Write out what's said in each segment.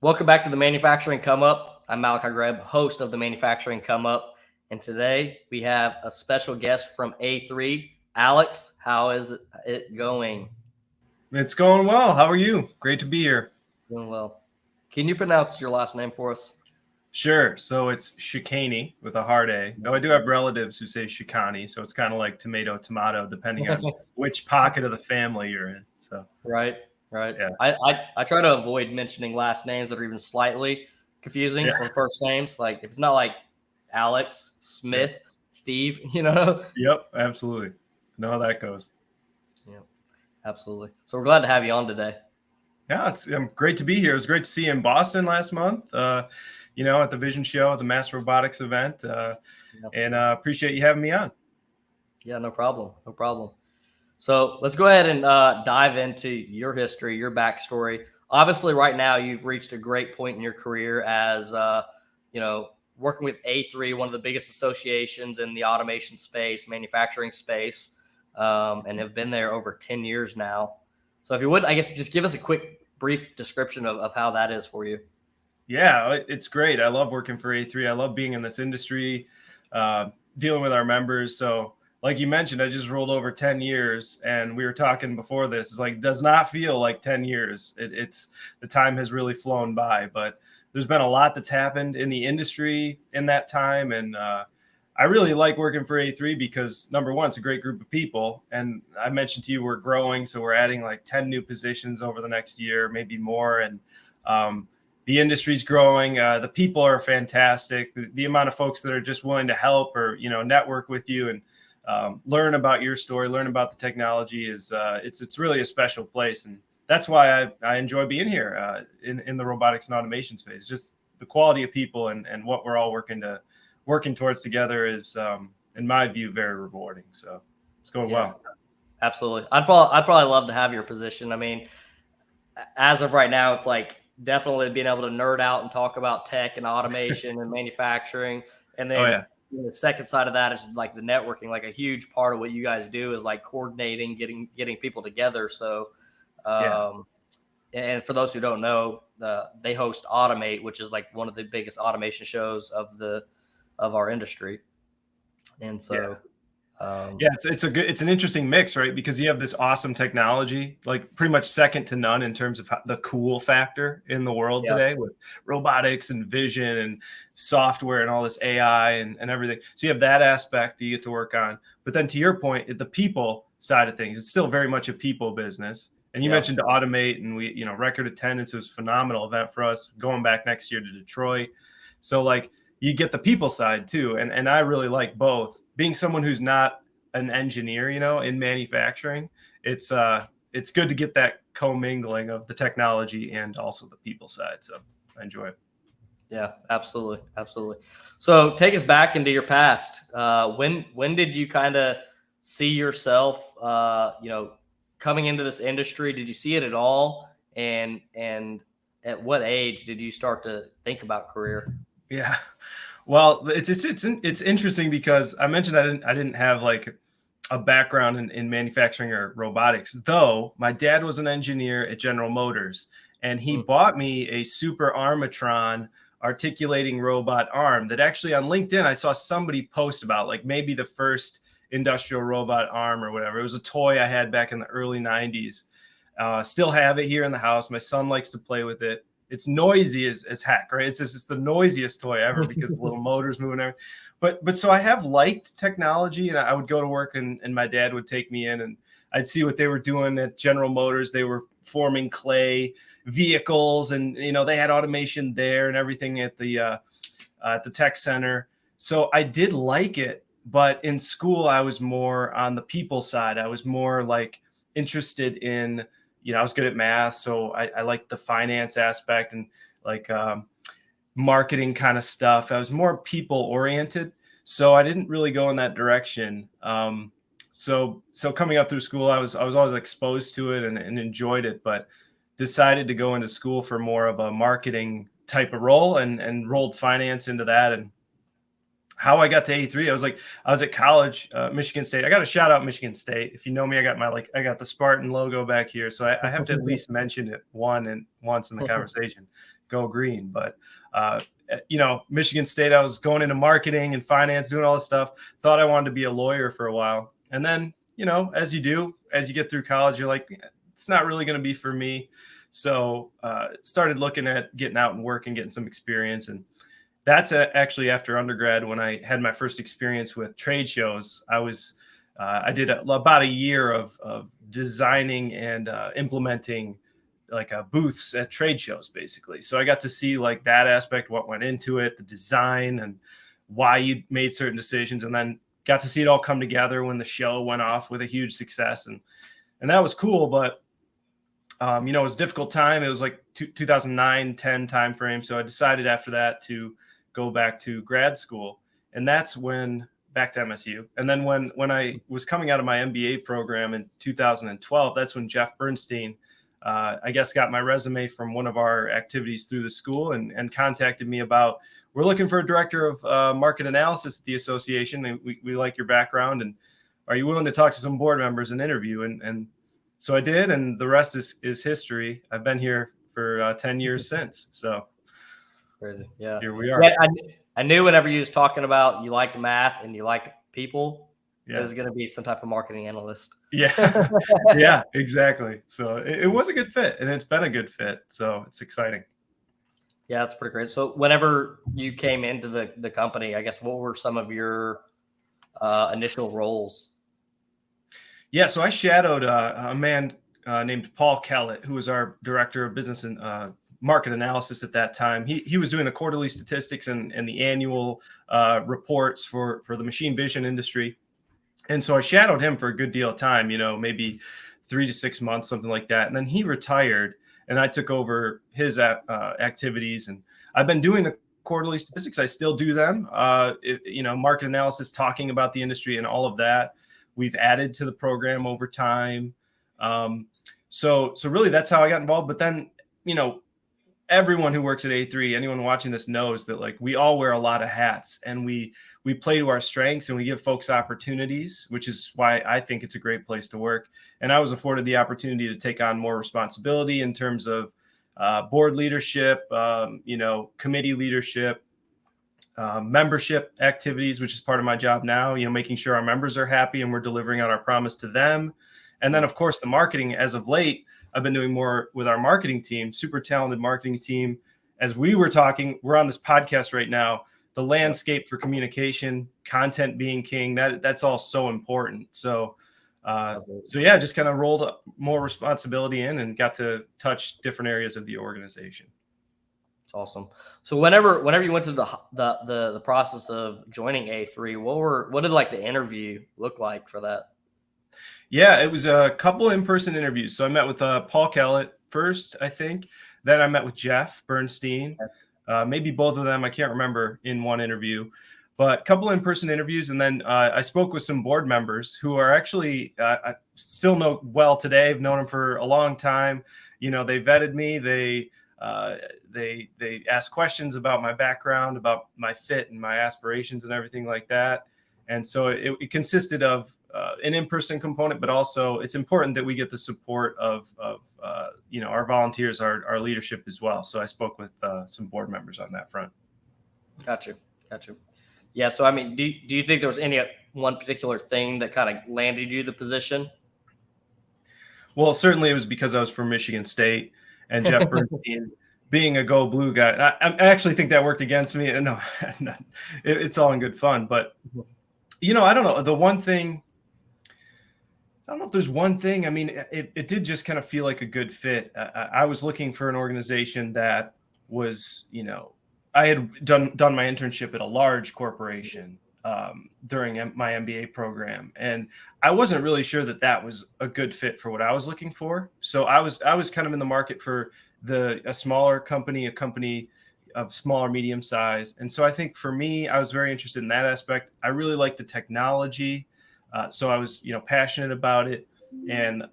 Welcome back to the Manufacturing Come Up. I'm Malachi Greb, host of the Manufacturing Come Up. And today we have a special guest from A3. Alex, how is it going? It's going well. How are you? Great to be here. Doing well. Can you pronounce your last name for us? Sure. So it's Shikany with a hard A. Though I do have relatives who say Shikany, so it's kind of like tomato, tomato, depending on which pocket of the family you're in. So Right. yeah. I try to avoid mentioning last names that are even slightly confusing Yeah. or first names. Like if it's not like Alex, Smith, Steve, Yep. Absolutely. Know how that goes. Yeah, absolutely. So we're glad to have you on today. Yeah, it's great to be here. It was great to see you in Boston last month. At the Vision show, at the Mass Robotics event, and appreciate you having me on. Yeah, no problem. No problem. So let's go ahead and dive into your history, your backstory. Obviously, right now you've reached a great point in your career as working with A3, one of the biggest associations in the automation space, manufacturing space, and have been there over 10 years now. So if you would, I guess just give us a quick, brief description of how that is for you. Yeah, it's great. I love working for A3. I love being in this industry, dealing with our members. So like you mentioned, I just rolled over 10 years and we were talking before this. It's like, does not feel like 10 years. It's the time has really flown by, but there's been a lot that's happened in the industry in that time. And I really like working for A3 because number one, it's a great group of people. And I mentioned to you, we're growing. So we're adding like 10 new positions over the next year, maybe more. And the industry's growing. The people are fantastic. The amount of folks that are just willing to help or, network with you and learn about your story, learn about the technology is it's really a special place. And that's why I enjoy being here in the robotics and automation space. Just the quality of people and what we're all working towards together is, in my view, very rewarding. So it's going well. Absolutely. I'd probably love to have your position. I mean, as of right now, it's like definitely being able to nerd out and talk about tech and automation and manufacturing. And then the second side of that is like the networking. Like a huge part of what you guys do is like coordinating, getting people together. So, and for those who don't know, they host Automate, which is like one of the biggest automation shows of our industry. And so, it's an interesting mix, right? Because you have this awesome technology, like pretty much second to none in terms of the cool factor in the world today with robotics and vision and software and all this AI and everything. So you have that aspect that you get to work on. But then to your point, the people side of things, it's still very much a people business. And you mentioned to Automate, and we, record attendance. It was a phenomenal event for us going back next year to Detroit. So like you get the people side too. And I really like both. Being someone who's not an engineer, in manufacturing, it's good to get that commingling of the technology and also the people side. So I enjoy it. Yeah, absolutely. Absolutely. So take us back into your past. When did you kind of see yourself, coming into this industry? Did you see it at all? And at what age did you start to think about career? Yeah. Well, it's interesting because I mentioned I didn't have like a background in manufacturing or robotics, though my dad was an engineer at General Motors, and he bought me a Super Armatron articulating robot arm that actually on LinkedIn I saw somebody post about, like maybe the first industrial robot arm or whatever. It was a toy I had back in the early 90s. Still have it here in the house. My son likes to play with it. It's noisy as heck, right? It's the noisiest toy ever because the little motors moving everything. But so I have liked technology, and I would go to work and my dad would take me in and I'd see what they were doing at General Motors. They were forming clay vehicles and, they had automation there and everything at the tech center. So I did like it, but in school, I was more on the people side. I was more like interested in, I was good at math. So I liked the finance aspect and like marketing kind of stuff. I was more people oriented. So I didn't really go in that direction. So coming up through school, I was always exposed to it and enjoyed it, but decided to go into school for more of a marketing type of role and rolled finance into that and how I got to A3. I was at college, Michigan State. I got to shout out Michigan State. If you know me, I got the Spartan logo back here. So I have to at least mention it once in the conversation. Go green. But, Michigan State, I was going into marketing and finance, doing all this stuff. Thought I wanted to be a lawyer for a while. And then, as you get through college, you're like, it's not really going to be for me. So started looking at getting out and working, getting some experience. And that's actually after undergrad when I had my first experience with trade shows. I did about a year of designing and implementing like booths at trade shows, basically. So I got to see like that aspect, what went into it, the design and why you made certain decisions, and then got to see it all come together when the show went off with a huge success. And that was cool, but it was a difficult time. It was like 2009, 10 timeframe. So I decided after that to go back to grad school. And that's when back to MSU. And then when I was coming out of my MBA program in 2012, that's when Jeff Bernstein, I guess, got my resume from one of our activities through the school and contacted me about, we're looking for a director of market analysis at the association. And we like your background. And are you willing to talk to some board members and interview? And so I did. And the rest is history. I've been here for 10 years since. So crazy. Yeah. Here we are. Yeah, I knew whenever you was talking about you liked math and you liked people, it was going to be some type of marketing analyst. Yeah. Yeah, exactly. So it was a good fit, and it's been a good fit. So it's exciting. Yeah, that's pretty great. So whenever you came into the company, I guess, what were some of your initial roles? Yeah. So I shadowed a man named Paul Kellett, who was our director of business and market analysis at that time. He was doing the quarterly statistics and the annual reports for the machine vision industry. And so I shadowed him for a good deal of time, maybe 3 to 6 months, something like that. And then he retired and I took over his activities. And I've been doing the quarterly statistics. I still do them, market analysis, talking about the industry and all of that. We've added to the program over time. So really that's how I got involved. But then, everyone who works at A3, anyone watching this knows that like we all wear a lot of hats and we play to our strengths and we give folks opportunities, which is why I think it's a great place to work. And I was afforded the opportunity to take on more responsibility in terms of board leadership, committee leadership, membership activities, which is part of my job now, making sure our members are happy and we're delivering on our promise to them. And then of course the marketing. As of late, I've been doing more with our marketing team, super talented marketing team. As we were talking, we're on this podcast right now, the landscape for communication, content being king, that's all so important. So yeah, just kind of rolled up more responsibility in and got to touch different areas of the organization. It's awesome. So whenever you went through the process of joining A3, what did like the interview look like for that? Yeah, it was a couple in-person interviews. So I met with Paul Kellett first, I think. Then I met with Jeff Bernstein, maybe both of them. I can't remember in one interview, but a couple in-person interviews. And then I spoke with some board members who are actually, I still know well today. I've known them for a long time. They vetted me. They asked questions about my background, about my fit and my aspirations and everything like that. And so it consisted of an in-person component, but also it's important that we get the support of our volunteers, our leadership as well. So I spoke with some board members on that front. Gotcha. Yeah. So, I mean, do you think there was any one particular thing that kind of landed you the position? Well, certainly it was because I was from Michigan State and Jeff Bernstein being a Go Blue guy. I actually think that worked against me. No, it's all in good fun, but I don't know. The one thing, I don't know if there's one thing. I mean, it did just kind of feel like a good fit. I was looking for an organization that was, I had done my internship at a large corporation during my MBA program, and I wasn't really sure that was a good fit for what I was looking for. So I was kind of in the market for a smaller company, a company of smaller, medium size. And so I think for me, I was very interested in that aspect. I really like the technology. So I was, passionate about it. And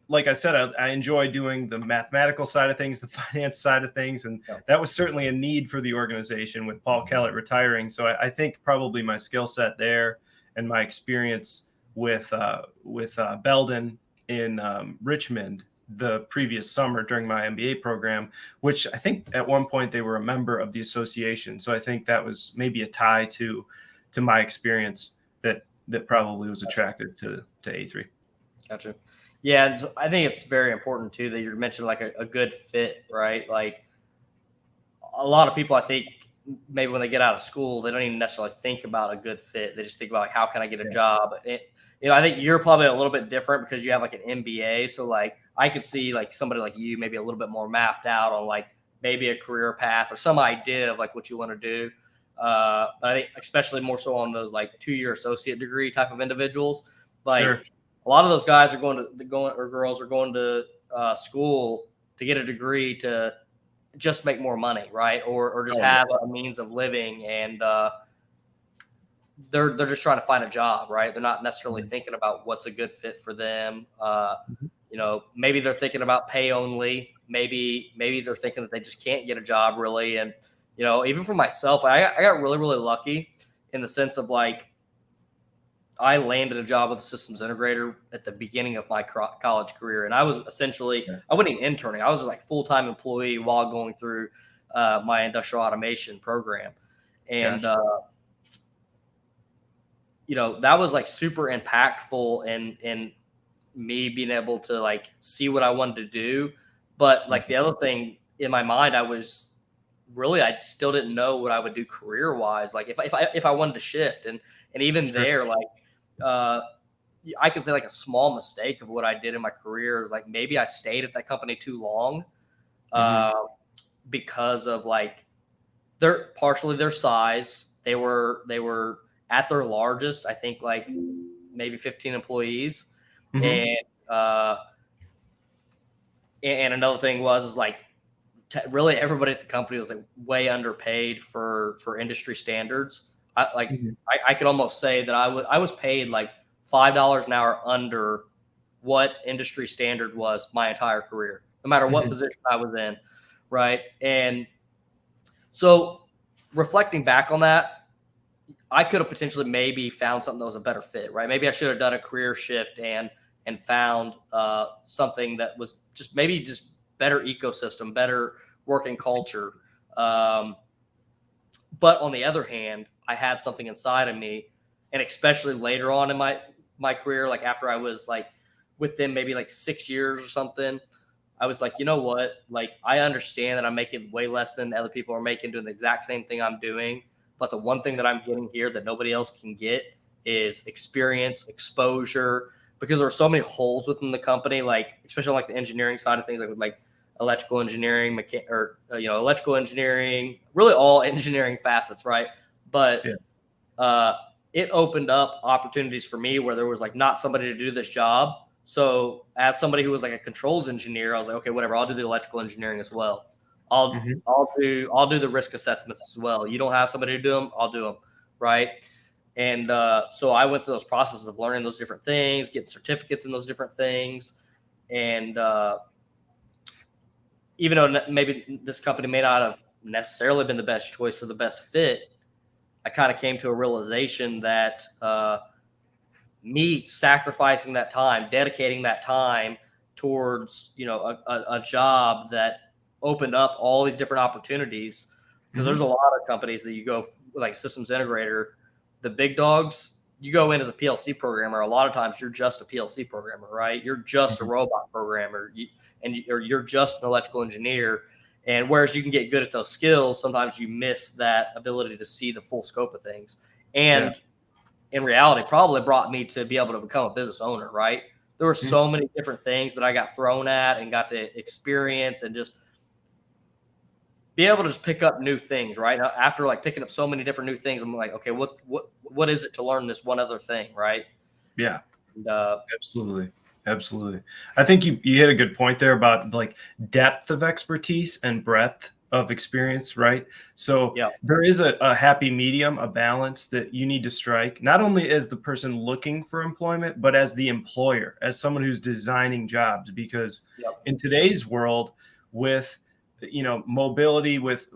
like I said, I enjoy doing the mathematical side of things, the finance side of things, and that was certainly a need for the organization with Paul Kellett retiring. So I think probably my skill set there and my experience with Belden in Richmond the previous summer during my MBA program, which I think at one point they were a member of the association. So I think that was maybe a tie to my experience that probably was attractive to A3. Gotcha. Yeah, and so I think it's very important too that you mentioned like a good fit, right? Like a lot of people, I think maybe when they get out of school, they don't even necessarily think about a good fit. They just think about like, how can I get a job? I think you're probably a little bit different because you have like an MBA. So like I could see like somebody like you maybe a little bit more mapped out on like maybe a career path or some idea of like what you want to do. But I think especially more so on those like 2-year associate degree type of individuals, like a lot of those guys are or girls are going to school to get a degree to just make more money, right? Or just have a means of living, and they're just trying to find a job, right? They're not necessarily thinking about what's a good fit for them. Maybe they're thinking about pay only. Maybe they're thinking that they just can't get a job really, and even for myself, I got really, really lucky in the sense of like I landed a job with a systems integrator at the beginning of my college career. And I was essentially, I wasn't even interning. I was just like full-time employee while going through my industrial automation program. And, that was like super impactful in me being able to like see what I wanted to do. But like the other thing in my mind, I still didn't know what I would do career wise. Like if I wanted to shift and even there, like, I could say like a small mistake of what I did in my career is like maybe I stayed at that company too long because of like partially their size. They were at their largest, I think like maybe 15 employees. And another thing is like really everybody at the company was like way underpaid for industry standards. I could almost say that I was paid like $5 an hour under what industry standard was my entire career, no matter what position I was in, right? And so reflecting back on that, I could have potentially maybe found something that was a better fit, right? Maybe I should have done a career shift and found something that was just better ecosystem, better working culture. But on the other hand, I had something inside of me, and especially later on in my career, like after I was like with them maybe like 6 years or something, I was like, you know what? Like I understand that I'm making way less than other people are making doing the exact same thing I'm doing. But the one thing that I'm getting here that nobody else can get is experience, exposure, because there are so many holes within the company, like especially like the engineering side of things, like with like electrical engineering, electrical engineering, really all engineering facets, right? But it opened up opportunities for me where there was like not somebody to do this job. So as somebody who was like a controls engineer, I was like, okay, whatever, I'll do the electrical engineering as well. I'll do the risk assessments as well. You don't have somebody to do them, I'll do them, right? And so I went through those processes of learning those different things, getting certificates in those different things, and even though maybe this company may not have necessarily been the best choice for the best fit, I kind of came to a realization that me sacrificing that time, dedicating that time towards, a job that opened up all these different opportunities, because there's a lot of companies that you go like systems integrator, the big dogs, you go in as a PLC programmer. A lot of times you're just a PLC programmer, right? You're just a robot programmer, or you're just an electrical engineer. And whereas you can get good at those skills, sometimes you miss that ability to see the full scope of things. And in reality, probably brought me to be able to become a business owner, right? There were so many different things that I got thrown at and got to experience and just be able to just pick up new things, right? After like picking up so many different new things, I'm like, okay, what is it to learn this one other thing, right? Yeah, and, absolutely. I think you hit a good point there about like depth of expertise and breadth of experience, right? So Yeah. there is a happy medium, a balance that you need to strike, not only as the person looking for employment, but as the employer, as someone who's designing jobs. Because Yep. in today's world, with mobility, with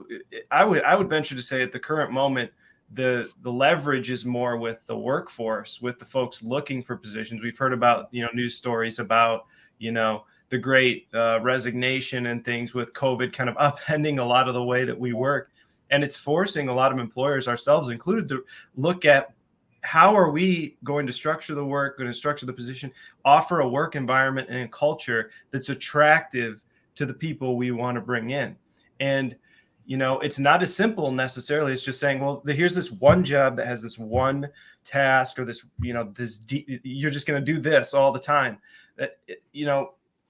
I would venture to say at the current moment, the leverage is more with the workforce, with the folks looking for positions. We've heard about news stories about the great resignation and things with COVID kind of upending a lot of the way that we work. And it's forcing a lot of employers, ourselves included, to look at how are we going to structure the work, going to structure the position, offer a work environment and a culture that's attractive to the people we want to bring in. And it's not as simple necessarily as just saying, well, here's this one job that has this one task, or this, you're just going to do this all the time.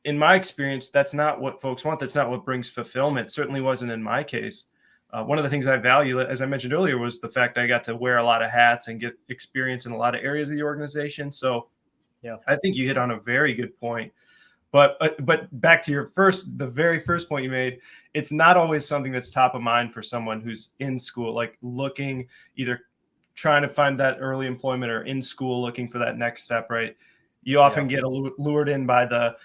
In my experience, that's not what folks want. That's not what brings fulfillment. It certainly wasn't in my case. One of the things I value, as I mentioned earlier, was the fact I got to wear a lot of hats and get experience in a lot of areas of the organization. So Yeah. I think you hit on a very good point. But back to the very first point you made, it's not always something that's top of mind for someone who's in school, like looking, either trying to find that early employment or in school looking for that next step, right? You often get lured in by the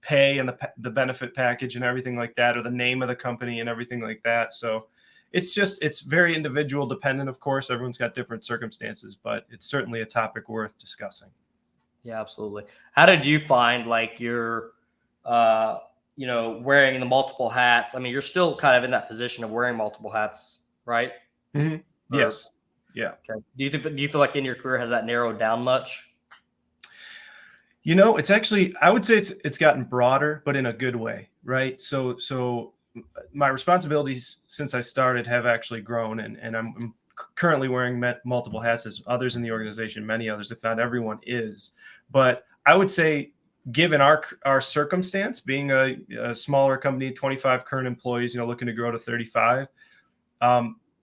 pay and the benefit package and everything like that, or the name of the company and everything like that. So it's very individual dependent, of course. Everyone's got different circumstances, but it's certainly a topic worth discussing. Yeah, absolutely. How did you find like your, wearing the multiple hats? I mean, you're still kind of in that position of wearing multiple hats, right? Mm-hmm. Yes. Yeah. Okay. Do you feel like in your career has that narrowed down much? It's actually, I would say it's gotten broader, but in a good way, right? So my responsibilities since I started have actually grown, and I'm currently wearing multiple hats, as others in the organization, many others, if not everyone, is. But I would say, given our circumstance, being a smaller company, 25 current employees, looking to grow to 35,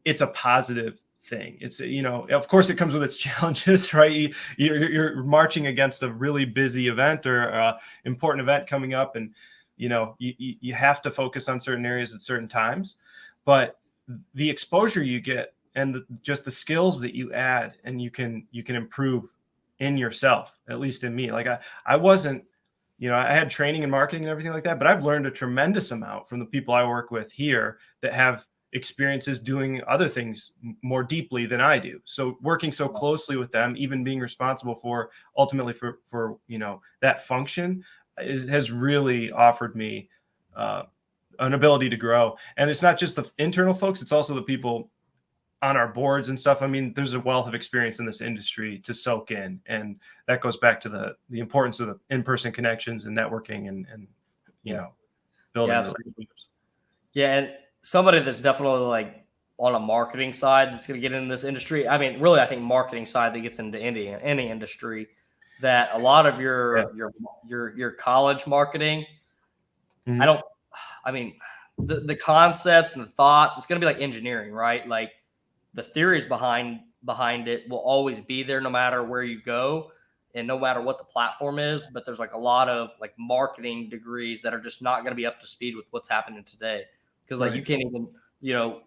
it's a positive thing. It's, of course it comes with its challenges, right? You're marching against a really busy event or important event coming up, and you have to focus on certain areas at certain times. But the exposure you get and just the skills that you add, and you can improve in yourself, at least in me. Like I wasn't, I had training in marketing and everything like that, but I've learned a tremendous amount from the people I work with here that have experiences doing other things more deeply than I do. So working so closely with them, even being responsible for ultimately for that function, has really offered me an ability to grow. And it's not just the internal folks, it's also the people on our boards and stuff. I mean, there's a wealth of experience in this industry to soak in, and that goes back to the importance of the in-person connections and networking and building relationships. Yeah, and somebody that's definitely like on a marketing side that's going to get into this industry. I mean, really, I think marketing side that gets into any industry, that a lot of your college marketing. Mm-hmm. I mean, the concepts and the thoughts, it's going to be like engineering, right? Like the theories behind it will always be there no matter where you go and no matter what the platform is. But there's like a lot of like marketing degrees that are just not going to be up to speed with what's happening today. Because like you can't even,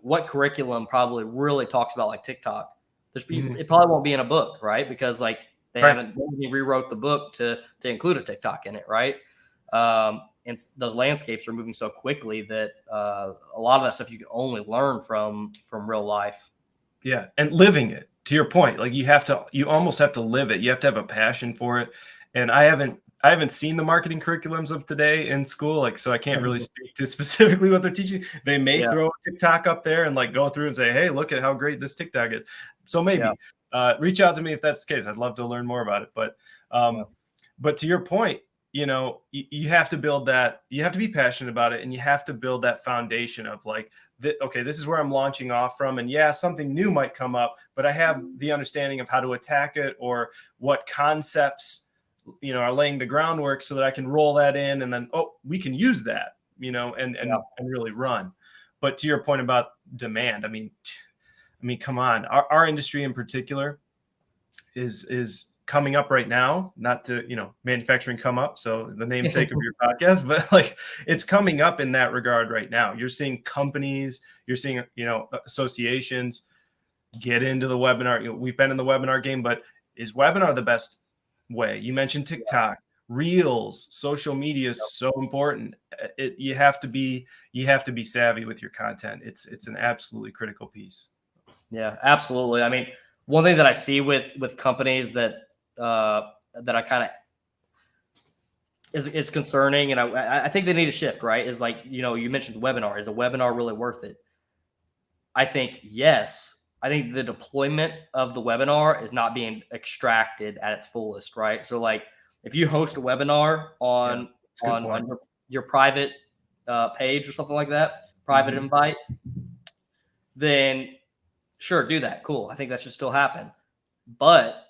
what curriculum probably really talks about like TikTok. It probably won't be in a book, right? Because like they haven't rewrote the book to include a TikTok in it, right? And those landscapes are moving so quickly that a lot of that stuff you can only learn from real life. Yeah, and living it. To your point, like you almost have to live it. You have to have a passion for it. And I haven't seen the marketing curriculums of today in school, like, so I can't really speak to specifically what they're teaching. They may throw a TikTok up there and like go through and say, hey, look at how great this TikTok is. So maybe reach out to me if that's the case. I'd love to learn more about it. But to your point, you have to build that. You have to be passionate about it, and you have to build that foundation of like, okay, this is where I'm launching off from. And something new might come up, but I have the understanding of how to attack it, or what concepts, are laying the groundwork so that I can roll that in, and then, we can use that, and really run. But to your point about demand, I mean, come on, our industry in particular is coming up right now, not to, manufacturing come up, so the namesake of your podcast, but like it's coming up in that regard right now. You're seeing companies, you're seeing, associations get into the webinar. We've been in the webinar game, but is webinar the best way? You mentioned TikTok, Reels, social media is so important. You have to be savvy with your content. It's an absolutely critical piece. Yeah, absolutely. I mean, one thing that I see with companies that I kind of is concerning, and I think they need a shift, right? Is like, you mentioned the webinar. Is a webinar really worth it? I think yes. I think the deployment of the webinar is not being extracted at its fullest, right? So like if you host a webinar on your private page or something like that, private invite, then sure, do that. Cool. I think that should still happen. But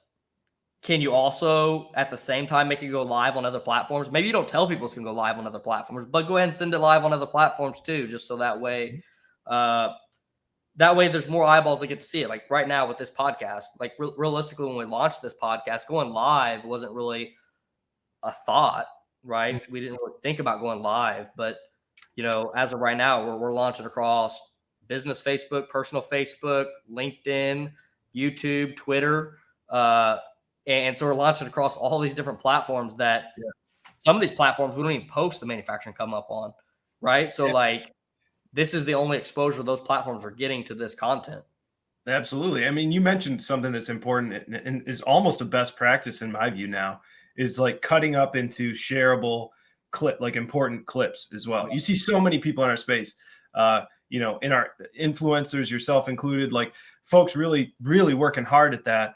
can you also at the same time make it go live on other platforms? Maybe you don't tell people it's going to go live on other platforms, but go ahead and send it live on other platforms too, just so that way there's more eyeballs that get to see it. Like right now with this podcast, like realistically, when we launched this podcast, going live wasn't really a thought, right? We didn't really think about going live, but as of right now, we're launching across business Facebook, personal Facebook, LinkedIn, YouTube, Twitter. And so we're launching across all these different platforms that some of these platforms we don't even post the manufacturing come up on, right? So like this is the only exposure those platforms are getting to this content. Absolutely. I mean, you mentioned something that's important and is almost a best practice in my view now, is like cutting up into shareable important clips as well. You see so many people in our space, in our influencers, yourself included, like folks really, really working hard at that.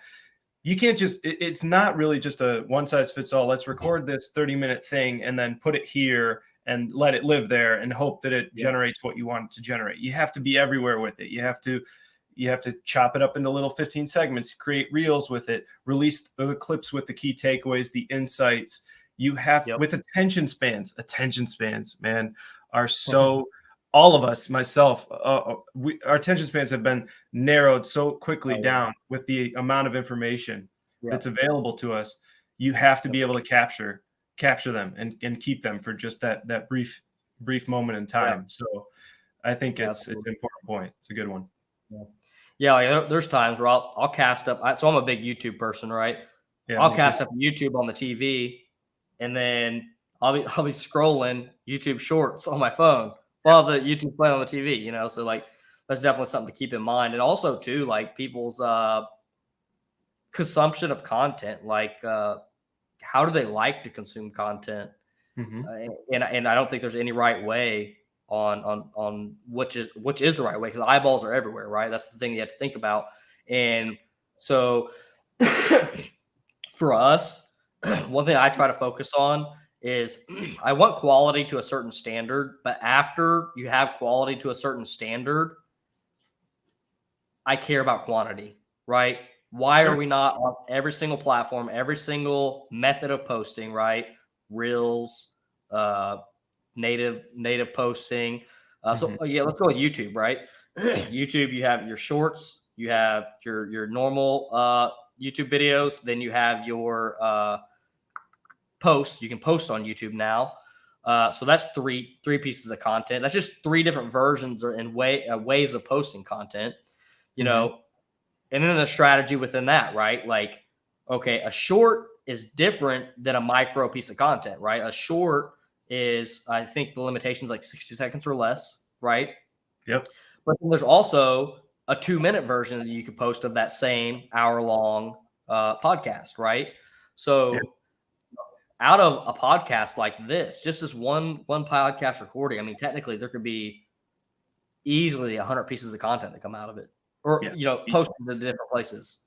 You can't just, it's not really just a one size fits all. Let's record this 30-minute thing and then put it here and let it live there and hope that it generates what you want it to generate. You have to be everywhere with it. You have to chop it up into little 15 segments, create reels with it, release the clips with the key takeaways, the insights. You have with attention spans, man, are so, all of us, myself, our attention spans have been narrowed so quickly down with the amount of information that's available to us. You have to be able to capture them and keep them for just that brief moment in time. So I think it's an important point. It's a good one. Yeah, there's times where I'll cast up. So I'm a big YouTube person, right? Yeah, I'll cast up YouTube on the TV, and then I'll be scrolling YouTube Shorts on my phone while the YouTube playing on the TV. So like that's definitely something to keep in mind, and also too like people's consumption of content, like how do they like to consume content, and I don't think there's any right way on which is the right way, because eyeballs are everywhere, right? That's the thing you have to think about. And so for us, one thing I try to focus on is I want quality to a certain standard, but after you have quality to a certain standard, I care about quantity, right? Why are we not on every single platform, every single method of posting, right? Reels, native posting. Let's go with YouTube, right? YouTube, you have your shorts, you have your normal YouTube videos, then you have your posts. You can post on YouTube now. So that's three pieces of content. That's just three different versions and ways of posting content, and then the strategy within that, right? Like, okay, a short is different than a micro piece of content, right? A short is, I think the limitation is like 60 seconds or less, right? Yep. But then there's also a 2-minute version that you could post of that same hour-long podcast, right? So out of a podcast like this, just this one podcast recording, I mean, technically there could be easily 100 pieces of content that come out of it, or posted to different places.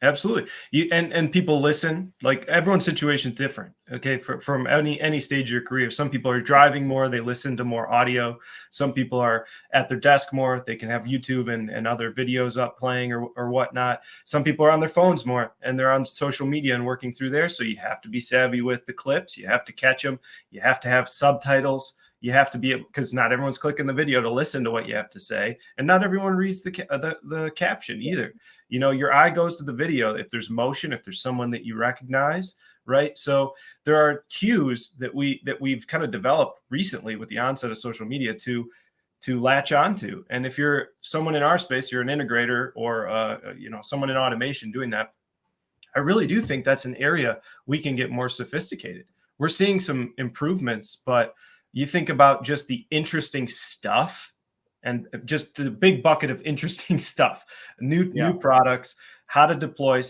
Absolutely. And people listen. Like everyone's situation is different. Okay, from any stage of your career. Some people are driving more; they listen to more audio. Some people are at their desk more; they can have YouTube and other videos up playing or whatnot. Some people are on their phones more, and they're on social media and working through there. So you have to be savvy with the clips. You have to catch them. You have to have subtitles. You have to be, because not everyone's clicking the video to listen to what you have to say, and not everyone reads the caption either. You know, your eye goes to the video if there's motion, if there's someone that you recognize, right? So there are cues that we've kind of developed recently with the onset of social media to latch onto. And if you're someone in our space, you're an integrator or you know, someone in automation doing that, I really do think that's an area we can get more sophisticated. We're seeing some improvements, but you think about just the interesting stuff and just the big bucket of interesting stuff, new products, how to deploy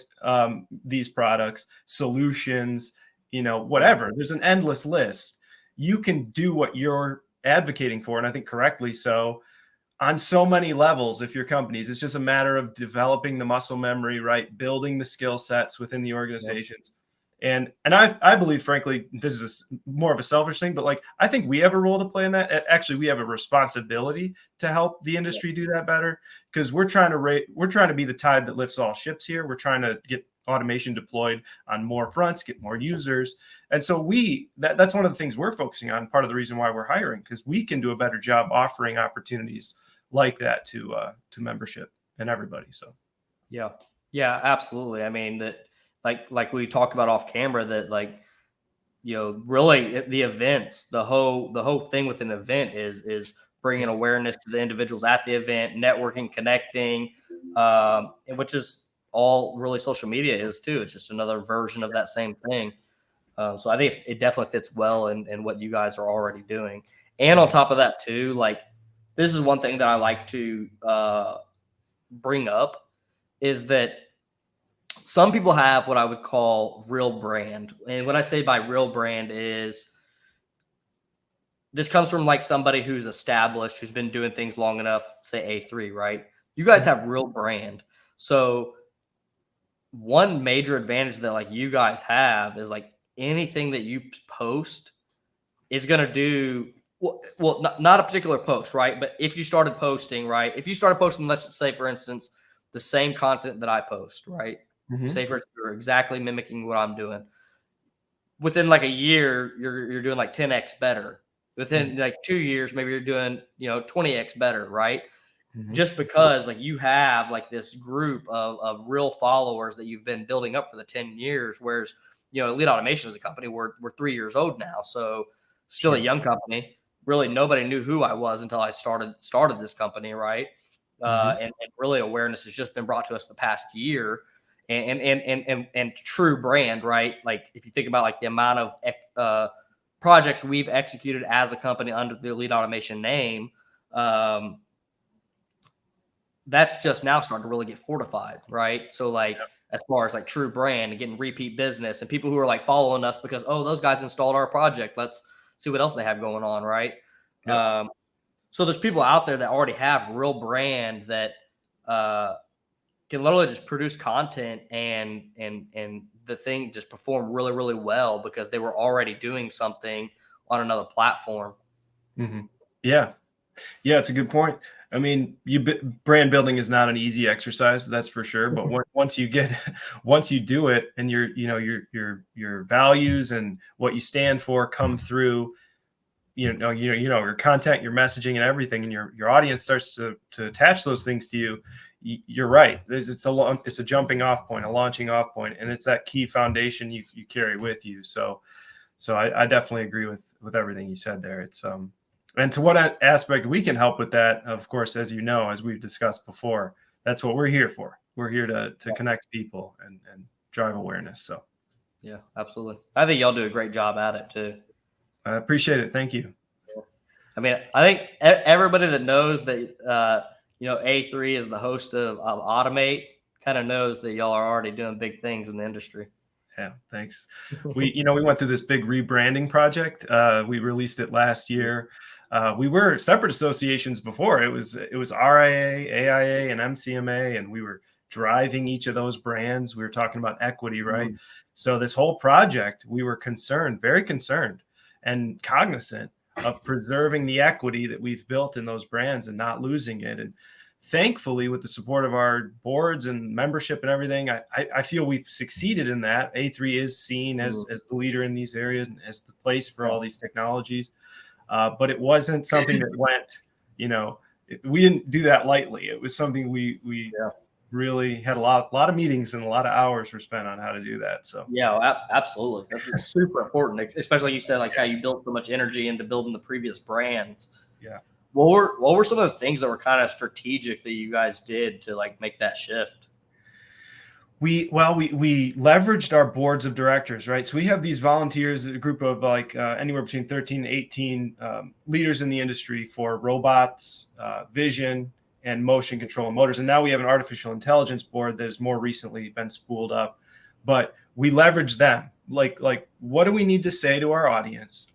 these products, solutions, you know, whatever. There's an endless list. You can do what you're advocating for, and I think correctly so, on so many levels. If your companies, it's just a matter of developing the muscle memory, right? Building the skill sets within the organizations. And I believe, frankly, this is more of a selfish thing, but like, I think we have a role to play in that. Actually, we have a responsibility to help the industry do that better, because we're trying to be the tide that lifts all ships here. We're trying to get automation deployed on more fronts, get more users. And so that's one of the things we're focusing on. Part of the reason why we're hiring, because we can do a better job offering opportunities like that to membership and everybody. So, yeah, absolutely. I mean, that like we talked about off camera, that like, you know, really the events, the whole thing with an event is bringing awareness to the individuals at the event, networking, connecting, and which is all really social media is too. It's just another version of that same thing. So I think it definitely fits well in what you guys are already doing. And on top of that too, like, this is one thing that I like to bring up, is that some people have what I would call real brand. And what I say by real brand is, this comes from like somebody who's established, who's been doing things long enough, say A3, right? You guys have real brand. So one major advantage that like you guys have is like, anything that you post is going to do well, not a particular post, right? But if you started posting, right? If you started posting, let's just say, for instance, the same content that I post, right? Say for instance, you're exactly mimicking what I'm doing. Within like a year, you're doing like 10x better. Within like 2 years, maybe you're doing, you know, 20x better, right? Just because like you have like this group of real followers that you've been building up for the 10 years. Whereas, you know, Elite Automation as a company, we're 3 years old now. So still a young company. Really, nobody knew who I was until I started this company, right? And really, awareness has just been brought to us the past year, and true brand, right? Like, if you think about like the amount of projects we've executed as a company under the Elite Automation name, that's just now starting to really get fortified, right? So like, as far as like true brand and getting repeat business and people who are like following us because, oh, those guys installed our project, let's see what else they have going on, right? So there's people out there that already have real brand that can literally just produce content and the thing just perform really, really well because they were already doing something on another platform. Yeah, it's a good point. I mean, brand building is not an easy exercise, that's for sure. But once you do it, and your values and what you stand for come through, your content, your messaging, and everything, and your audience starts to attach those things to you. You're right. It's a jumping off point, a launching off point, and it's that key foundation you carry with you. So I definitely agree with everything you said there. It's and to what aspect we can help with that, of course, as you know, as we've discussed before, that's what we're here for. We're here to connect people and drive awareness. So, yeah, absolutely. I think y'all do a great job at it too. I appreciate it. Thank you. I mean, I think everybody that knows that, A3 is the host of Automate kind of knows that y'all are already doing big things in the industry. Yeah, thanks. We went through this big rebranding project. We released it last year. We were separate associations before. It was RIA, AIA, and MCMA, and we were driving each of those brands. We were talking about equity, right? So this whole project, we were very concerned and cognizant of preserving the equity that we've built in those brands and not losing it. And thankfully, with the support of our boards and membership and everything, I feel we've succeeded in that. A3 is seen as the leader in these areas and as the place for all these technologies. but it wasn't something that went, we didn't do that lightly. It was something we really had a lot of meetings and a lot of hours were spent on how to do that. So absolutely, that's super important, especially you said like how you built so much energy into building the previous brands. Yeah. What were some of the things that were kind of strategic that you guys did to like make that shift? We leveraged our boards of directors, right? So we have these volunteers, a group of like anywhere between 13 and 18 leaders in the industry for robots, vision, and motion control and motors. And now we have an artificial intelligence board that has more recently been spooled up. But we leverage them. Like what do we need to say to our audience?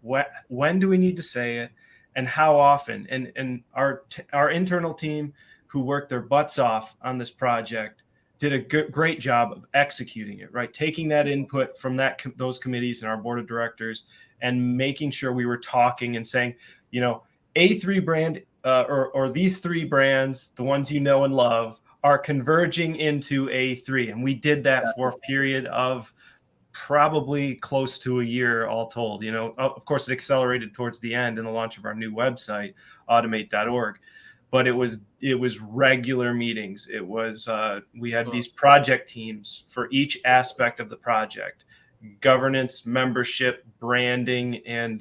When do we need to say it? And how often? And our internal team who worked their butts off on this project did a great job of executing it, right? Taking that input from those committees and our board of directors and making sure we were talking and saying, A3 brand or these 3 brands, the ones you know and love, are converging into A3. And we did that for a period of probably close to a year all told. Of course, it accelerated towards the end in the launch of our new website, automate.org. But it was regular meetings. It was we had these project teams for each aspect of the project: governance, membership, branding, and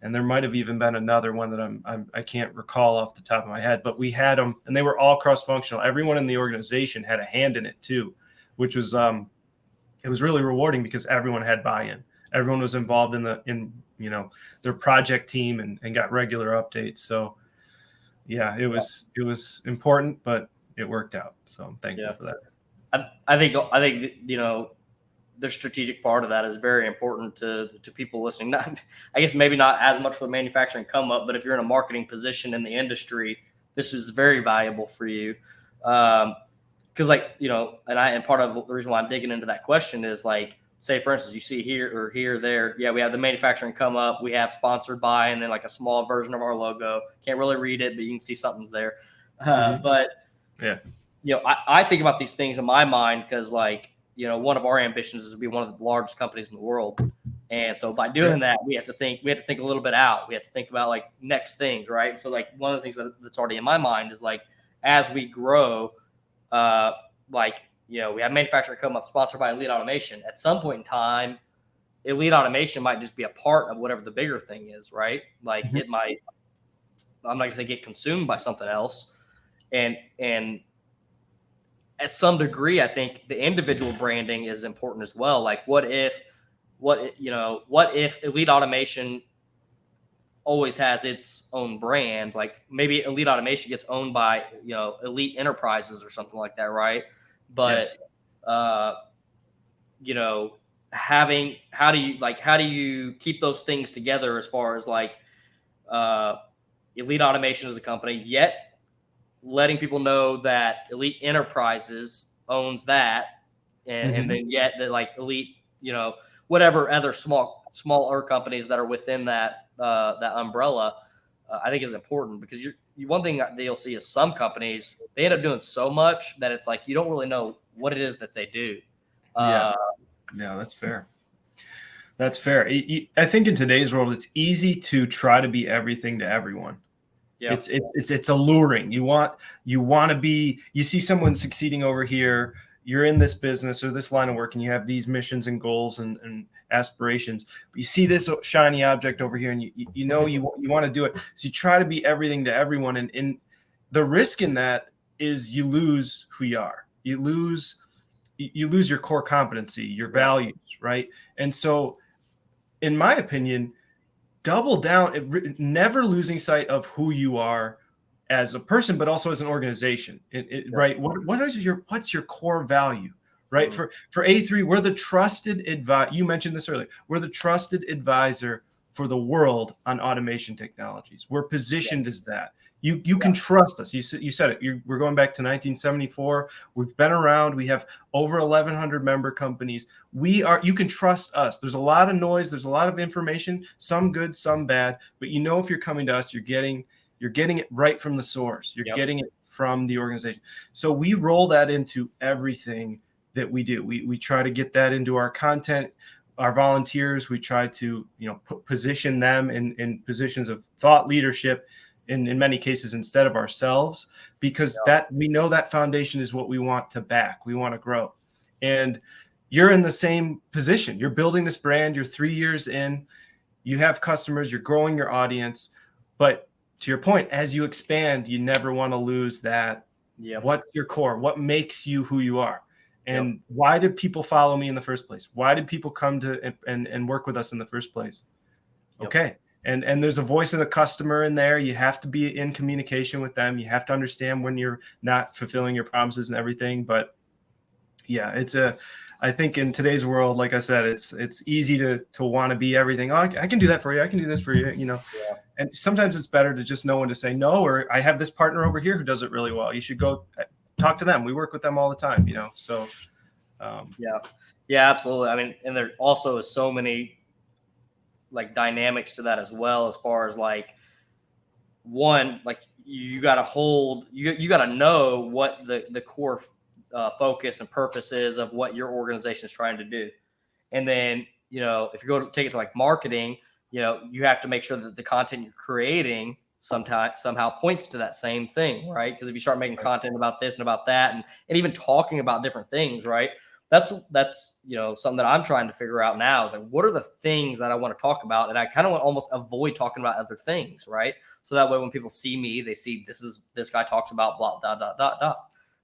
there might have even been another one that I can't recall off the top of my head. But we had them, and they were all cross-functional. Everyone in the organization had a hand in it too, which was it was really rewarding because everyone had buy-in. Everyone was involved in their project team and got regular updates. So. Yeah, it was important, but it worked out. So I'm thankful for that. I think the strategic part of that is very important to people listening. I guess maybe not as much for the manufacturing come up, but if you're in a marketing position in the industry, this is very valuable for you. Because and part of the reason why I'm digging into that question is like, say, for instance, you see here, there. Yeah, we have the manufacturing come up. We have sponsored by, and then like a small version of our logo. Can't really read it, but you can see something's there. But I think about these things in my mind because, one of our ambitions is to be one of the largest companies in the world. And so by doing that, we have to think a little bit out. We have to think about like next things, right? So like one of the things that's already in my mind is like as we grow, we have manufacturing come up sponsored by Elite Automation. At some point in time, Elite Automation might just be a part of whatever the bigger thing is, right? Like it might, I'm not gonna say get consumed by something else. And at some degree, I think the individual branding is important as well. Like what if Elite Automation always has its own brand? Like maybe Elite Automation gets owned by, Elite Enterprises or something like that, right? But, how do you keep those things together as far as like Elite Automation as a company, yet letting people know that Elite Enterprises owns that, and then yet that like Elite, whatever other smaller companies that are within that umbrella, I think is important because one thing that you'll see is some companies, they end up doing so much that it's like you don't really know what it is that they do. Yeah, that's fair. That's fair. I think in today's world, it's easy to try to be everything to everyone. Yeah. It's alluring. You want to be. You see someone succeeding over here. You're in this business or this line of work, and you have these missions and goals and aspirations. But you see this shiny object over here, and you want to do it. So you try to be everything to everyone, and the risk in that is you lose who you are. You lose your core competency, your values, right? And so, in my opinion, double down, never losing sight of who you are as a person, but also as an organization, right? What's your core value, right? For A3, we're the trusted advisor. You mentioned this earlier. We're the trusted advisor for the world on automation technologies. We're positioned as that. You can trust us. You said it. We're going back to 1974. We've been around. We have over 1,100 member companies. You can trust us. There's a lot of noise. There's a lot of information, some good, some bad. But if you're coming to us, you're getting it right from the source. You're getting it from the organization. So we roll that into everything that we do. We try to get that into our content. our volunteers, we try to, position them in positions of thought leadership in many cases instead of ourselves, because that we know that foundation is what we want to back. We want to grow. And you're in the same position. You're building this brand. You're 3 years in. You have customers. You're growing your audience. But to your point, as you expand, you never want to lose that. What's your core? What makes you who you are? And why did people follow me in the first place? Why did people come to and work with us in the first place? Okay. And there's a voice of the customer in there. You have to be in communication with them. You have to understand when you're not fulfilling your promises and everything. But yeah, I think in today's world, like I said, it's easy to want to be everything. Oh, I can do that for you. I can do this for you, And sometimes it's better to just know when to say no, or I have this partner over here who does it really well. You should go talk to them. We work with them all the time, So yeah, absolutely. I mean, and there also is so many like dynamics to that as well, as far as like, one, like you got to hold, you got to know what the core focus and purpose is of what your organization is trying to do. And then, if you go to take it to like marketing, you have to make sure that the content you're creating somehow points to that same thing, right? Because if you start making content about this and about that, and even talking about different things, right? That's something that I'm trying to figure out now is like, what are the things that I want to talk about? And I kind of want to almost avoid talking about other things, right? So that way when people see me, they see this guy talks about blah, dot, dot, dot, dot,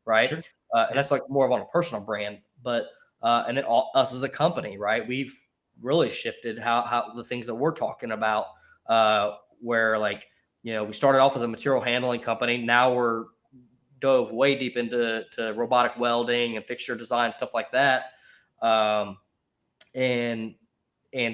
right? Sure. And that's like more of on a personal brand. But and then us as a company, right? We've really shifted how the things that we're talking about, where like, we started off as a material handling company. Now we're dove way deep into robotic welding and fixture design, stuff like that. And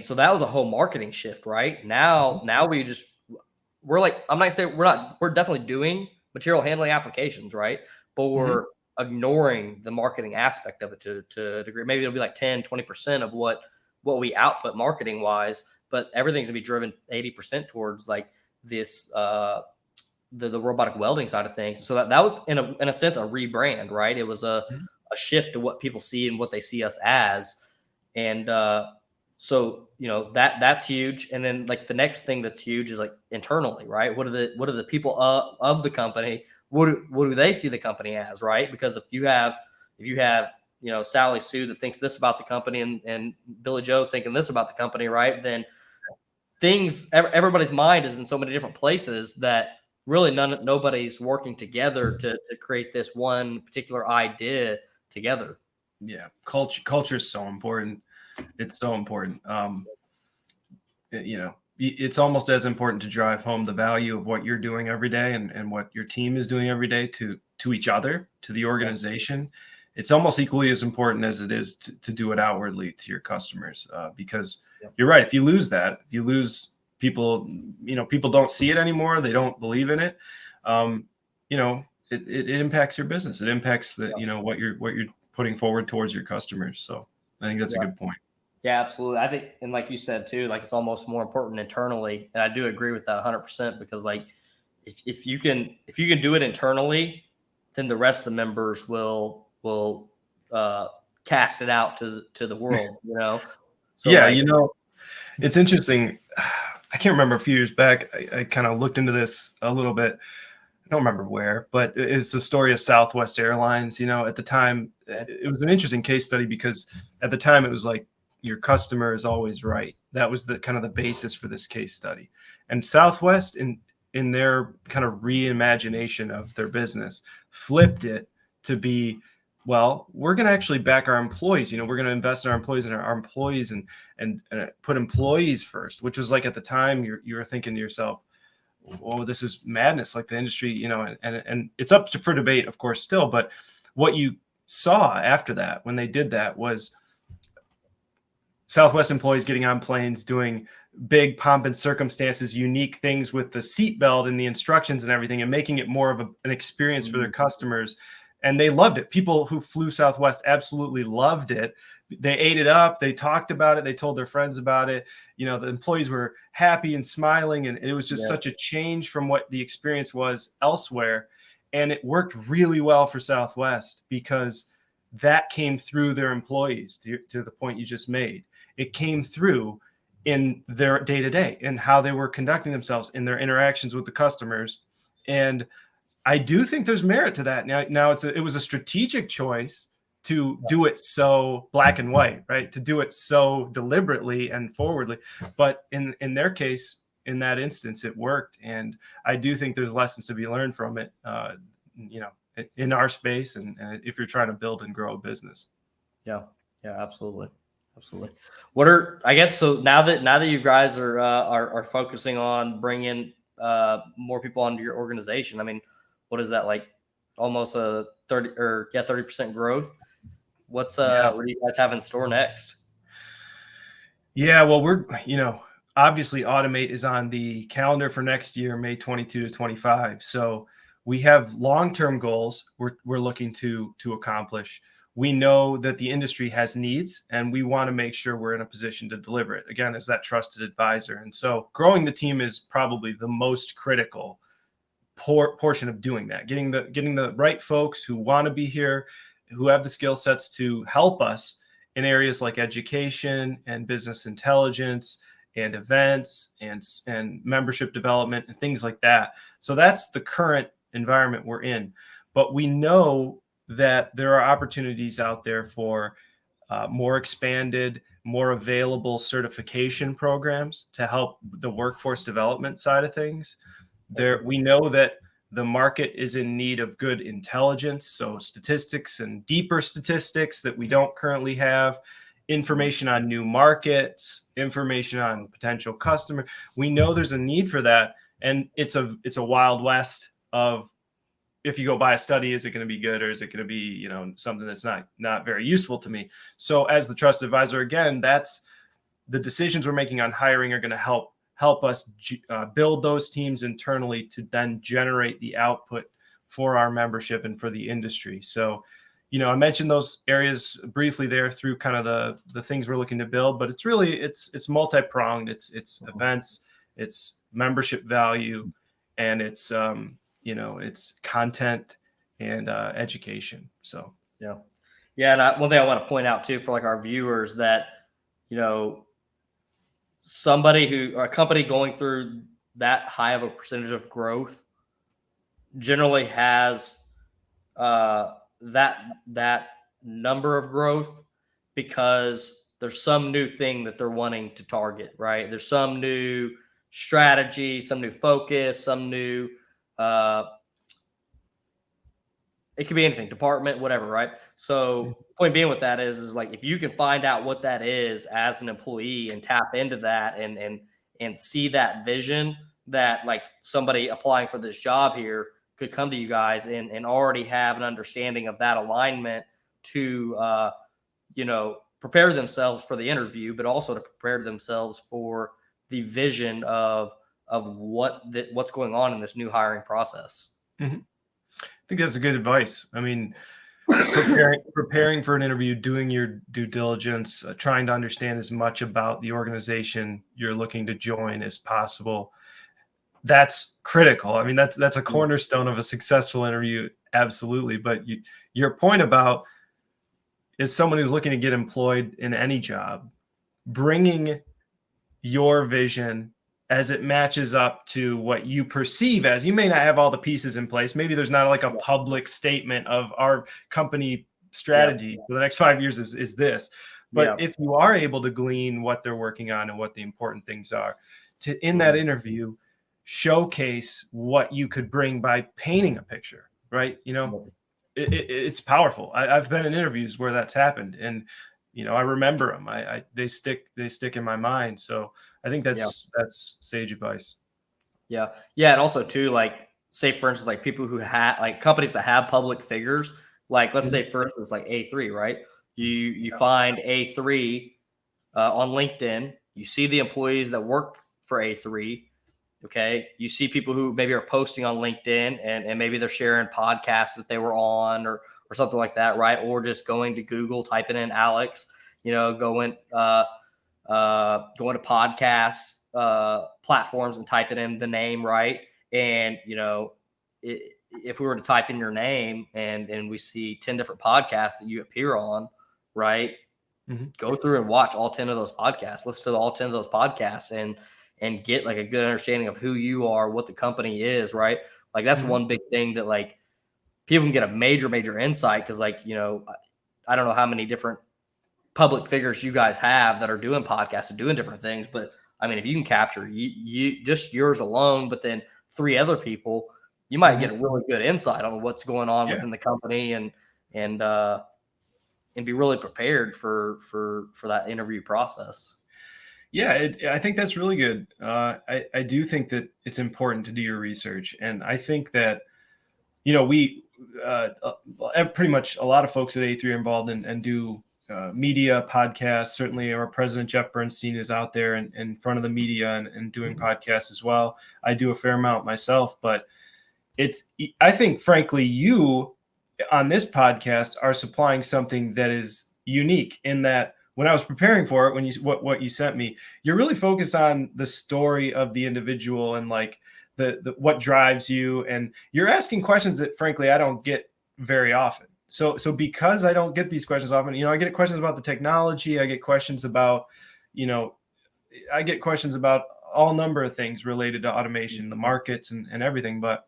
so that was a whole marketing shift, right? Now we're like, I'm not saying we're definitely doing material handling applications, right? But we're ignoring the marketing aspect of it to a degree. Maybe it'll be like 10, 20% of what we output marketing wise, but everything's gonna be driven 80% towards like this, the robotic welding side of things. So that was in a sense a rebrand, right? It was a shift to what people see and what they see us as. And so that's huge. And then like the next thing that's huge is like internally, right? What are the people of the company? What do they see the company as, right? Because if you have Sally Sue that thinks this about the company and Billy Joe thinking this about the company, right? Then everybody's mind is in so many different places that really nobody's working together to create this one particular idea together. Yeah. Culture is so important. It's so important. It's almost as important to drive home the value of what you're doing every day and what your team is doing every day to each other, to the organization. It's almost equally as important as it is to do it outwardly to your customers, because you're right. If you lose that, if you lose people, people don't see it anymore. They don't believe in it. It impacts your business. It impacts what you're putting forward towards your customers. So I think that's a good point. Yeah, absolutely. I think, and like you said too, like it's almost more important internally. And I do agree with that 100%, because like if you can do it internally, then the rest of the members will cast it out to the world, So yeah, it's interesting. I can't remember, a few years back, I kind of looked into this a little bit. I don't remember where, but it's the story of Southwest Airlines. At the time, it was an interesting case study, because at the time it was like, your customer is always right. That was the kind of the basis for this case study. And Southwest, in their kind of reimagination of their business, flipped it to be, well, we're going to actually back our employees. We're going to invest in our employees and our employees and put employees first, which was like, at the time you were thinking to yourself, oh, this is madness. Like the industry, and it's up for debate, of course, still. But what you saw after that, when they did that, was Southwest employees getting on planes, doing big pomp and circumstances, unique things with the seatbelt and the instructions and everything, and making it more of an experience for their customers. And they loved it. People who flew Southwest absolutely loved it. They ate it up. They talked about it. They told their friends about it. The employees were happy and smiling. And it was just such a change from what the experience was elsewhere. And it worked really well for Southwest, because that came through their employees, to the point you just made. it came through in their day-to-day and how they were conducting themselves in their interactions with the customers. And I do think there's merit to that. Now it was a strategic choice to do it so black and white, right? To do it so deliberately and forwardly. But in their case, in that instance, it worked. And I do think there's lessons to be learned from it, in our space, and if you're trying to build and grow a business. Yeah, absolutely. What are, I guess, so now that you guys are focusing on bringing more people onto your organization, I mean, what is that, like almost a 30% growth? What do you guys have in store next? Yeah, well, we're, obviously Automate is on the calendar for next year, May 22 to 25. So we have long-term goals we're looking to accomplish. We know that the industry has needs, and we want to make sure we're in a position to deliver it, again, as that trusted advisor. And so growing the team is probably the most critical portion of doing that, getting the right folks who want to be here, who have the skill sets to help us in areas like education and business intelligence and events and membership development and things like that. So that's the current environment we're in. But we know that there are opportunities out there for more expanded, more available certification programs to help the workforce development side of things. We know that the market is in need of good intelligence, so statistics and deeper statistics that we don't currently have, information on new markets, information on potential customers. We know there's a need for that, and it's a wild west of, if you go buy a study, is it going to be good, or is it going to be, something that's not very useful to me? So as the trusted advisor, again, that's the decisions we're making on hiring are going to help us build those teams internally to then generate the output for our membership and for the industry. So, I mentioned those areas briefly there through kind of the things we're looking to build, but it's really, it's multi-pronged. It's events, it's membership value, and it's, it's content and education. So, yeah. And one thing I want to point out too, for like our viewers, that, a company going through that high of a percentage of growth generally has that number of growth because there's some new thing that they're wanting to target, right? There's some new strategy, some new focus, some new it could be anything, department, whatever, right? So point being with that is like, if you can find out what that is as an employee and tap into that and see that vision, that like somebody applying for this job here could come to you guys and already have an understanding of that alignment to, prepare themselves for the interview, but also to prepare themselves for the vision of what's going on in this new hiring process. Mm-hmm. I think that's a good advice. I mean, preparing for an interview, doing your due diligence, trying to understand as much about the organization you're looking to join as possible. That's critical. I mean, that's a cornerstone of a successful interview. Absolutely. But your point about, is someone who's looking to get employed in any job, bringing your vision as it matches up to what you perceive as, you may not have all the pieces in place. Maybe there's not like a public statement of our company strategy for the next 5 years is this. But if you are able to glean what they're working on and what the important things are, in that interview, showcase what you could bring by painting a picture, right? It's powerful. I've been in interviews where that's happened, and I remember them. They stick in my mind. So I think that's sage advice. Yeah. And also too, like, say for instance, like people who have like companies that have public figures, like let's say for instance, like A3, right? You find A3 on LinkedIn. You see the employees that work for A3. Okay. You see people who maybe are posting on LinkedIn and maybe they're sharing podcasts that they were on or something like that, right? Or just going to Google, typing in Alex, going to podcasts, platforms and typing in the name, right? And, if we were to type in your name and we see 10 different podcasts that you appear on, right? go through and watch all 10 of those podcasts, listen to all 10 of those podcasts and get like a good understanding of who you are, what the company is, right? Like that's one big thing that like people can get a major insight. Cause like, you know, I don't know how many different public figures you guys have that are doing podcasts and doing different things. But I mean, if you can capture you just yours alone, but then 3 other people, you might get a really good insight on what's going on within the company and be really prepared for that interview process. Yeah, I think that's really good. I do think that it's important to do your research. And I think that, you know, we pretty much a lot of folks at A3 are involved and do media podcasts. Certainly our president, Jeff Bernstein, is out there and in front of the media and doing podcasts as well. I do a fair amount myself, but I think, frankly, you on this podcast are supplying something that is unique in that when I was preparing for it, what you sent me, you're really focused on the story of the individual and like the what drives you. And you're asking questions that, frankly, I don't get very often. So because I don't get these questions often, you know, I get questions about the technology. I get questions about, you know, I get questions about all number of things related to automation, the markets and everything. But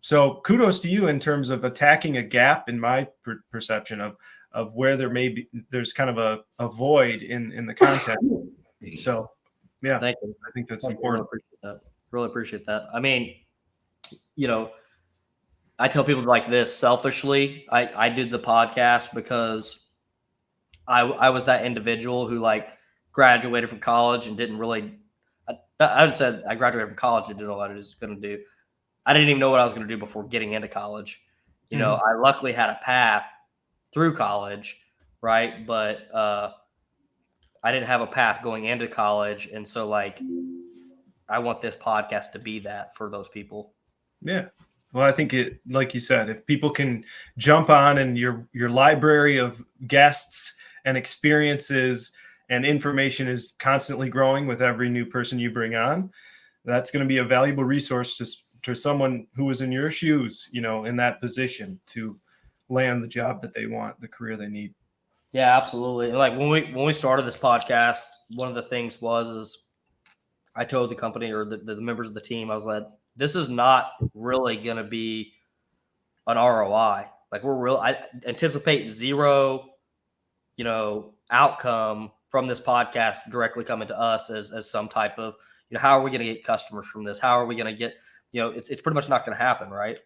so kudos to you in terms of attacking a gap in my perception of where there's kind of a void in the content. So yeah, thank you. I think that's important. Really appreciate that. I mean, you know, I tell people like this selfishly, I did the podcast because I was that individual who like graduated from college and didn't really, I would say I graduated from college and didn't know what I was going to do. I didn't even know what I was going to do before getting into college. You know, I luckily had a path through college, right? But I didn't have a path going into college. And so like, I want this podcast to be that for those people. Yeah. Well, I think like you said, if people can jump on and your library of guests and experiences and information is constantly growing with every new person you bring on, that's going to be a valuable resource to someone who is in your shoes, you know, in that position to land the job that they want, the career they need. Yeah, absolutely. Like when we started this podcast, one of the things is I told the company or the members of the team, I was like, this is not really going to be an ROI. Like I anticipate zero, you know, outcome from this podcast directly coming to us as some type of, you know, how are we going to get customers from this? How are we going to get, you know, it's pretty much not going to happen. Right.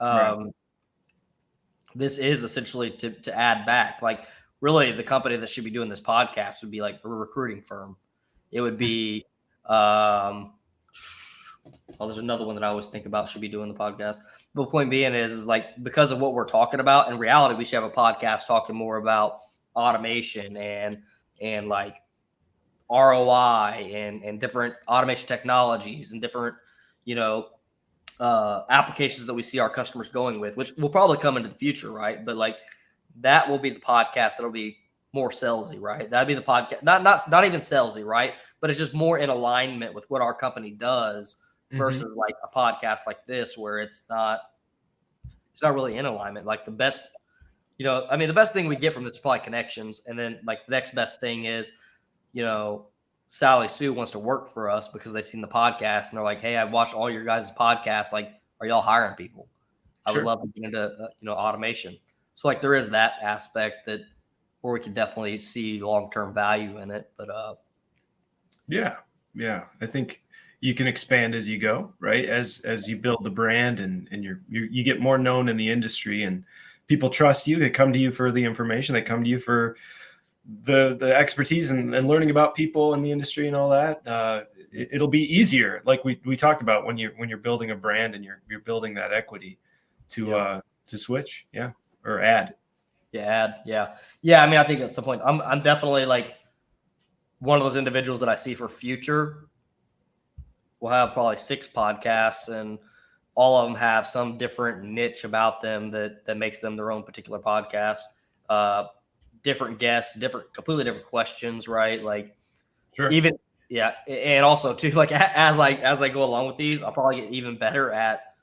Right. This is essentially to add back, like really the company that should be doing this podcast would be like a recruiting firm. It would be, there's another one that I always think about should be doing the podcast. But the point being is like, because of what we're talking about, in reality, we should have a podcast talking more about automation and like ROI and different automation technologies and different, you know, applications that we see our customers going with, which will probably come into the future. Right. But like that will be the podcast that'll be more salesy, right? That'd be the podcast, not even salesy, right? But it's just more in alignment with what our company does versus like a podcast like this, where it's not really in alignment. Like the best, you know, I mean, the best thing we get from this is probably connections. And then like the next best thing is, you know, Sally Sue wants to work for us because they've seen the podcast and they're like, hey, I watched all your guys' podcasts. Like, are y'all hiring people? I would love to get into, you know, automation. So like there is that aspect that where we can definitely see long-term value in it. But yeah, I think you can expand as you go, right? As you build the brand and you get more known in the industry and people trust you. They come to you for the information. They come to you for the expertise and learning about people in the industry and all that. It'll be easier, like we talked about when you're building a brand and you're building that equity to switch, or add. Yeah. I mean, I think at some point I'm definitely like one of those individuals that I see for future. We'll have probably 6 podcasts and all of them have some different niche about them that makes them their own particular podcast. Different guests, completely different questions, right? Like even, and also too, like as I go along with these, I'll probably get even better at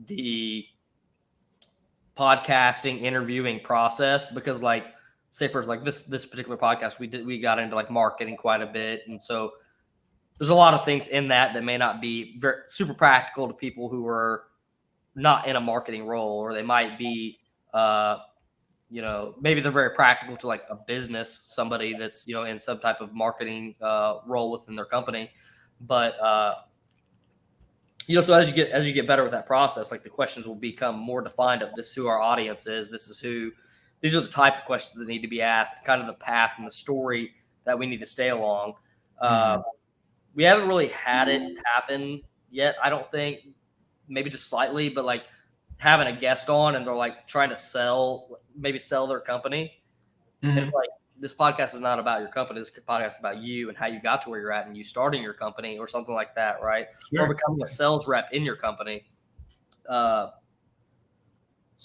the podcasting interviewing process because like say for like this particular podcast, we got into like marketing quite a bit, and so there's a lot of things in that may not be very super practical to people who are not in a marketing role, or they might be, maybe they're very practical to like a business, somebody that's, in some type of marketing role within their company. But, so as you get better with that process, like the questions will become more defined of this is who our audience is. These are the type of questions that need to be asked, kind of the path and the story that we need to stay along. We haven't really had it happen yet, I don't think, maybe just slightly, but like having a guest on and they're like trying to sell their company. And it's like, this podcast is not about your company. This podcast is about you and how you got to where you're at and you starting your company or something like that, right? Sure. Or becoming a sales rep in your company. So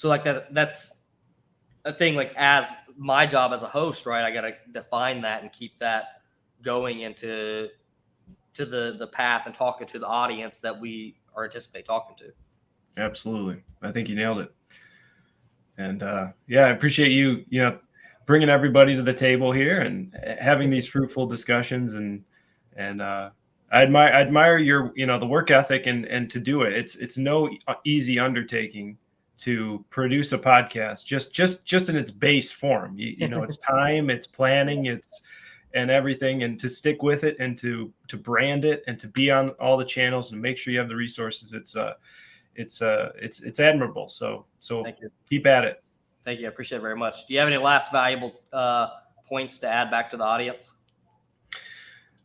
like that's a thing, like as my job as a host, right? I got to define that and keep that going into the path and talking to the audience that we are anticipate talking to. Absolutely. I think you nailed it. And I appreciate you bringing everybody to the table here and having these fruitful discussions. And I admire your, the work ethic and to do it. It's no easy undertaking to produce a podcast just in its base form. It's time, it's planning, and everything, and to stick with it and to brand it and to be on all the channels and make sure you have the resources. It's admirable. So keep at it. Thank you. I appreciate it very much. Do you have any last valuable points to add back to the audience?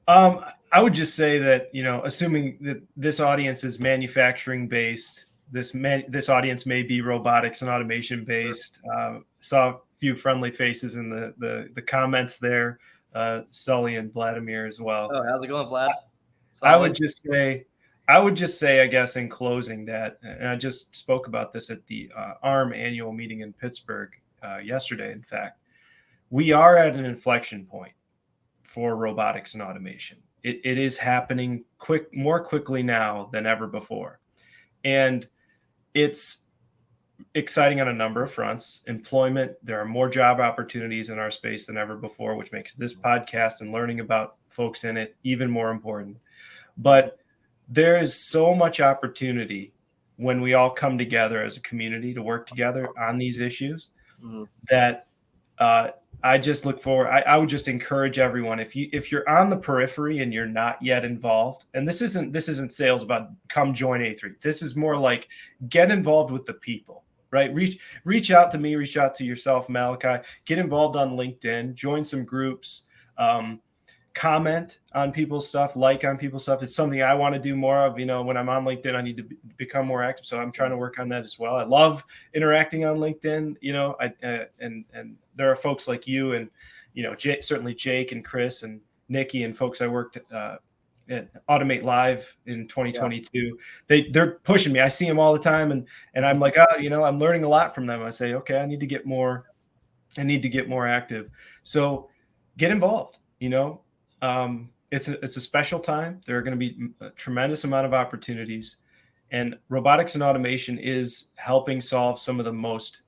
I would just say that, assuming that this audience is manufacturing based, this audience may be robotics and automation based. Sure. Saw a few friendly faces in the comments there. Sully and Vladimir as well. Oh, how's it going, Vlad? I would just say, I guess, in closing that, and I just spoke about this at the ARM annual meeting in Pittsburgh yesterday. In fact, we are at an inflection point for robotics and automation. It is happening more quickly now than ever before. And it's exciting on a number of fronts. Employment, there are more job opportunities in our space than ever before, which makes this podcast and learning about folks in it even more important. But there is so much opportunity when we all come together as a community to work together on these issues that I just look forward. I would just encourage everyone, if you're on the periphery and you're not yet involved, and this isn't sales about come join A3. This is more like get involved with the people, right? Reach out to me, reach out to yourself, Malachi, get involved on LinkedIn, join some groups, comment on people's stuff, like on people's stuff. It's something I want to do more of. When I'm on LinkedIn, I need to become more active. So I'm trying to work on that as well. I love interacting on LinkedIn, and there are folks like you and, certainly Jake and Chris and Nikki and folks I worked at Automate Live in 2022. Yeah. They're pushing me. I see them all the time. And I'm like, I'm learning a lot from them. I say, okay, I need to get more active. So get involved, it's a special time. There are going to be a tremendous amount of opportunities, and robotics and automation is helping solve some of the most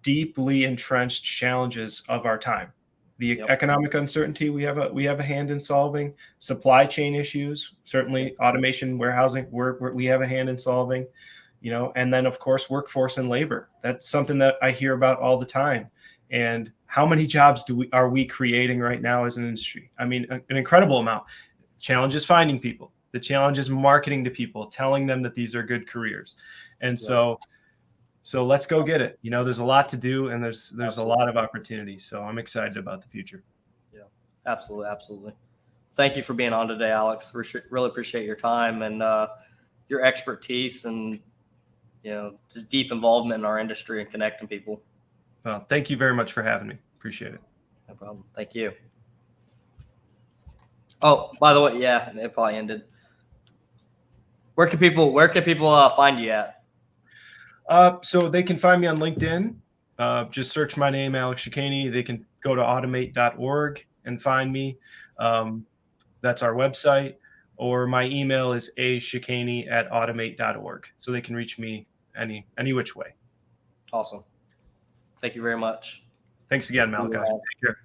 deeply entrenched challenges of our time. The economic uncertainty we have a hand in solving, supply chain issues, certainly automation, warehousing, we have a hand in solving, and then of course, workforce and labor. That's something that I hear about all the time. And how many jobs are we creating right now as an industry? I mean, an incredible amount. The challenge is finding people. The challenge is marketing to people, telling them that these are good careers. And so let's go get it. There's a lot to do, and there's a lot of opportunity. So I'm excited about the future. Yeah, absolutely. Absolutely. Thank you for being on today, Alex. Really appreciate your time and your expertise and, just deep involvement in our industry and connecting people. Well, thank you very much for having me. Appreciate it. No problem. Thank you. Oh, by the way, yeah, it probably ended. Where can people find you at? So they can find me on LinkedIn. Just search my name, Alex Shikany. They can go to automate.org and find me. That's our website. Or my email is ashikany@automate.org. So they can reach me any which way. Awesome. Thank you very much. Thanks again, Malachi. Take care.